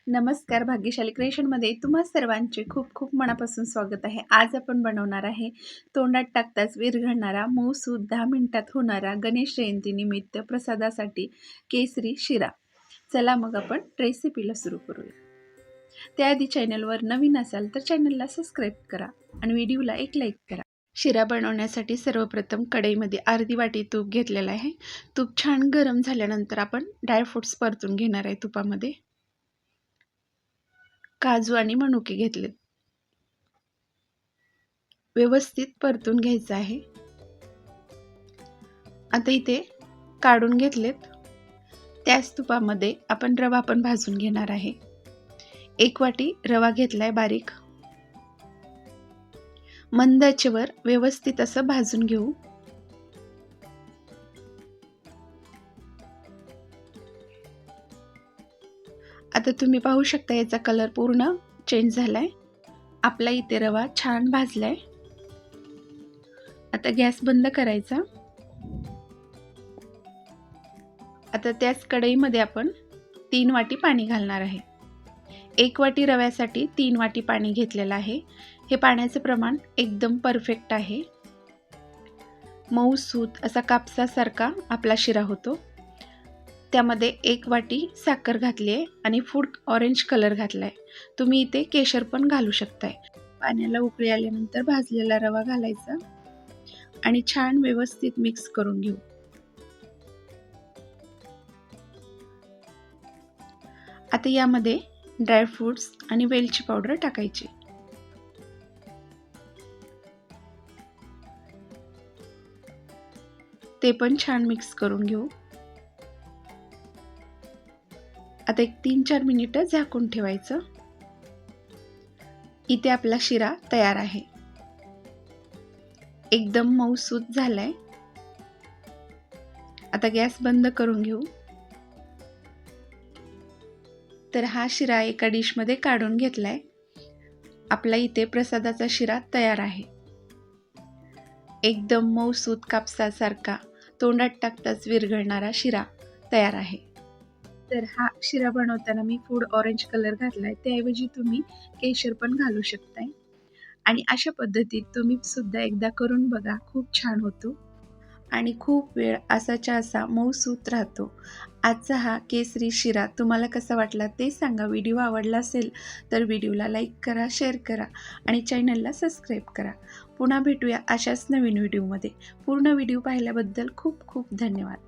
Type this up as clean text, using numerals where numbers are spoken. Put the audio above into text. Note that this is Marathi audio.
नमस्कार, भाग्यशाली क्रिएशनमध्ये तुम्हा सर्वांचे खूप खूप मनापासून स्वागत आहे. आज आपण बनवणार आहे तोंडात टाकताच विरघळणारा मऊसूद 10 मिनिटात होणारा गणेश जयंतीनिमित्त प्रसादासाठी केसरी शिरा. चला मग आपण रेसिपीला सुरू करूया. त्याआधी चॅनलवर नवीन असाल तर चॅनलला सबस्क्राईब करा आणि व्हिडिओला एक लाईक करा. शिरा बनवण्यासाठी सर्वप्रथम कढईमध्ये अर्धी वाटी तूप घेतलेलं आहे. तूप छान गरम झाल्यानंतर आपण ड्रायफ्रूट्स परतून घेणार आहे तुपामध्ये. काजू आणि मनुके घेतलेत, व्यवस्थित परतून घ्यायचं आहे. आता इथे काढून घेतलेत. त्याच तुपामध्ये आपण रवा पण भाजून घेणार आहे. 1 वाटी रवा घेतलाय बारीक. मंद आचेवर व्यवस्थित असं भाजून घेऊ. आता तुम्ही पाहू शकता याचा कलर पूर्ण चेंज झालाय. आपला इथे रवा छान भाजलाय. आता गॅस बंद करायचा. आता त्याच कढईमध्ये आपण 3 वाटी पाणी घालणार आहे. 1 वाटी रव्यासाठी 3 वाटी पाणी घेतलेलं आहे. हे पाण्याचं प्रमाण एकदम परफेक्ट आहे. मऊसूत असा कापसासारखा आपला शिरा होतो. त्यामध्ये 1 वाटी साखर घातली आहे आणि फूड ऑरेंज कलर घातलाय. तुम्ही इथे केशर पण घालू शकताय. पाण्याला उकळी आल्यानंतर भाजलेला रवा घालायचा आणि छान व्यवस्थित मिक्स करून घेऊ. आता यामध्ये ड्रायफ्रूट्स आणि वेलची पावडर टाकायची. ते पण छान मिक्स करून घेऊ. आता एक 3-4 मिनिटं झाकून ठेवायचं. इथे आपला शिरा तयार आहे. एकदम मऊसूत झालाय. आता गॅस बंद करून घेऊ. तर हा शिरा एका डिशमध्ये काढून घेतलाय. आपला इथे प्रसादाचा शिरा तयार आहे. एकदम मऊसूत कापसासारखा तोंडात टाकताच विरघळणारा शिरा तयार आहे. तर हा शिरा बनवताना मी फूड ऑरेंज कलर घातलाय. त्याऐवजी तुम्ही केशर पण घालू शकताय. आणि अशा पद्धतीत तुम्ही सुद्धा एकदा करून बघा. खूप छान होतो आणि खूप वेळ असाच्या असा मऊसूत राहतो. आजचा हा केसरी शिरा तुम्हाला कसा वाटला ते सांगा. व्हिडिओ आवडला असेल तर व्हिडिओला लाईक करा, शेअर करा आणि चॅनलला सबस्क्राईब करा. पुन्हा भेटूया अशाच नवीन व्हिडिओमध्ये. पूर्ण व्हिडिओ पाहिल्याबद्दल खूप खूप धन्यवाद.